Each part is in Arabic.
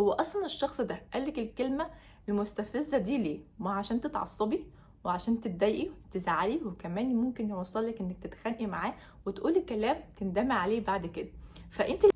هو اصلا الشخص ده قالك الكلمه المستفزه دي ليه؟ ما عشان تتعصبي وعشان تتضايقي وتزعلي، وكمان ممكن يوصلك انك تتخانقي معاه وتقولي كلام تندمي عليه بعد كده.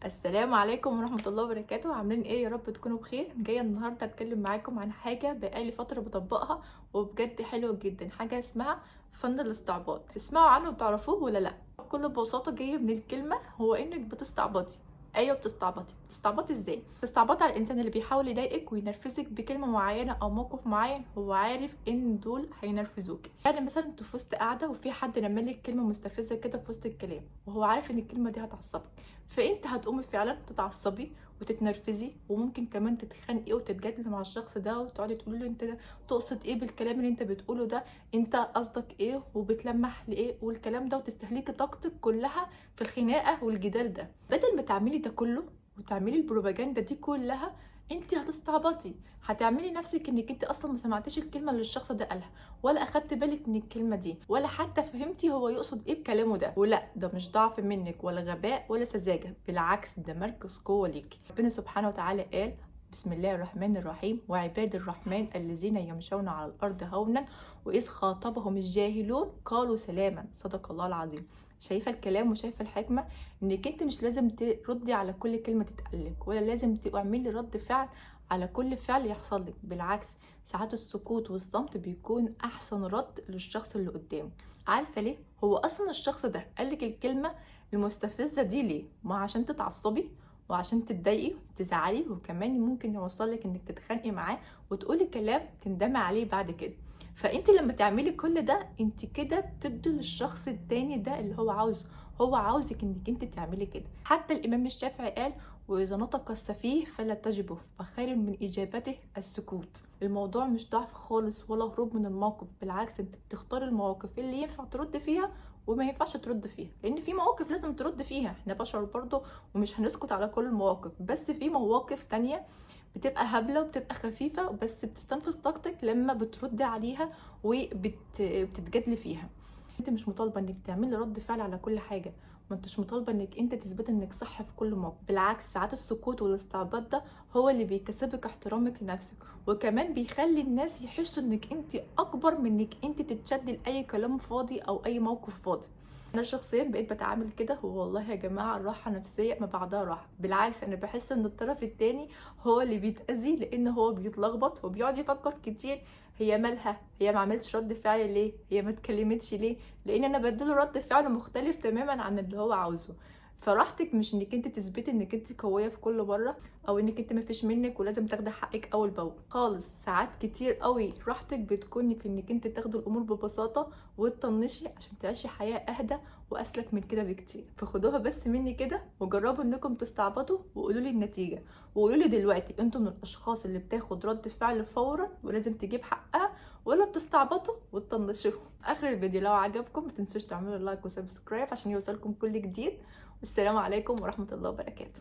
السلام عليكم ورحمه الله وبركاته، عاملين ايه؟ يا رب تكونوا بخير. جايه النهارده اتكلم معاكم عن حاجه بقالي فتره بطبقها وبجد حلوه جدا، حاجه اسمها فن الاستعباط. تسمعوا عنه وتعرفوه ولا لا؟ بكل بساطه جايه من الكلمه هو انك بتستعبطي. ايوه بتستعبطي ازاي؟ بتستعبطي على الانسان اللي بيحاول يضايقك وينرفزك بكلمه معينه او موقف معين هو عارف ان دول هينرفزوك. يعني مثلا انتوا في وسط قاعده وفي حد رمالك كلمه مستفزه كده في وسط الكلام، وهو عارف ان الكلمه دي هتعصبك، فانت هتقومي فعلا تتعصبي وتتنرفزي، وممكن كمان تتخانقي وتتجادلي مع الشخص ده وتقعدي تقولي له انت تقصد ايه بالكلام اللي انت بتقوله ده، انت قصدك ايه وبتلمح لايه والكلام ده، وتستهلكي طاقتك كلها في الخناقه والجدال ده. بدل ما تعملي ده كله وتعملي البروباجندا دي كلها، انت هتستعبطي، هتعملي نفسك انك انت اصلا ما سمعتيش الكلمه اللي الشخص ده قالها، ولا اخدت بالك من الكلمه دي، ولا حتى فهمتي هو يقصد ايه بكلامه ده. ولا ده مش ضعف منك ولا غباء ولا سذاجه، بالعكس ده مركز قوه ليكي. ربنا سبحانه وتعالى قال: بسم الله الرحمن الرحيم: وعباد الرحمن الذين يمشون على الارض هونا واذ خاطبهم الجاهلون قالوا سلاما. صدق الله العظيم. شايفه الكلام وشايفه الحكمه، انك انت مش لازم تردي على كل كلمه تتقالك، ولا لازم تعملي رد فعل على كل فعل يحصل لك. بالعكس، ساعات السكوت والصمت بيكون احسن رد للشخص اللي قدامه. عارفه ليه؟ هو اصلا الشخص ده قالك الكلمه المستفزه دي ليه؟ ما عشان تتعصبي وعشان تتضايقي وتزعلي، وكمان ممكن يوصلك انك تتخانقي معاه وتقولي كلام تندمي عليه بعد كده. فانت لما تعملي كل ده، انت كده بتدي للشخص التاني ده اللي هو عاوزه. هو عاوزك انك انت تعملي كده. حتى الامام الشافعي قال: واذا نطق السفيه فلا تجبه، فخير من اجابته السكوت. الموضوع مش ضعف خالص ولا هروب من الموقف، بالعكس انت بتختار المواقف اللي ينفع ترد فيها وما ينفعش ترد فيها، لان في مواقف لازم ترد فيها، احنا بشر برضه ومش هنسكت على كل المواقف. بس في مواقف تانية بتبقى هبلة وبتبقى خفيفة، بس بتستنفذ طاقتك لما بتردي عليها وبتتجادلي فيها. انت مش مطالبة انك تعملي رد فعل على كل حاجة، ما انتش مطالبة انك انت تثبتي انك صح في كل موقف. بالعكس، ساعات السكوت والاستعباط ده هو اللي بيكسبك احترامك لنفسك، وكمان بيخلي الناس يحسوا انك انت اكبر من انك انت تتشدي لاي كلام فاضي او اي موقف فاضي. انا شخصيا بقيت بتعامل كده، والله يا جماعه الراحه نفسيه ما بعدها راحه. بالعكس انا بحس ان الطرف التاني هو اللي بيتاذي، لان هو بيتلخبط وبيقعد يفكر كتير: هي مالها؟ هي ما عملتش رد فعل ليه؟ هي ما اتكلمتش ليه؟ لان انا بديله رد فعل مختلف تماما عن اللي هو عاوزه. فراحتك مش انك انت تثبتي انك انت قويه في كل مره، او انك انت مفيش منك ولازم تاخدي حقك اول باول خالص. ساعات كتير قوي راحتك بتكون في انك انت تاخدي الامور ببساطه وتطنشي عشان تعيشي حياه اهدى واسلك من كده بكتير. فخدوها بس مني كده وجربوا انكم تستعبطوا وقولوا لي النتيجه، وقولوا لي دلوقتي انتوا من الاشخاص اللي بتاخد رد فعل فورا ولازم تجيب حقها، ولا بتستعبطوا وتطنشوا. اخر الفيديو لو عجبكم ما تنسوش تعملوا لايك وسبسكرايب عشان يوصلكم كل جديد. والسلام عليكم ورحمه الله وبركاته.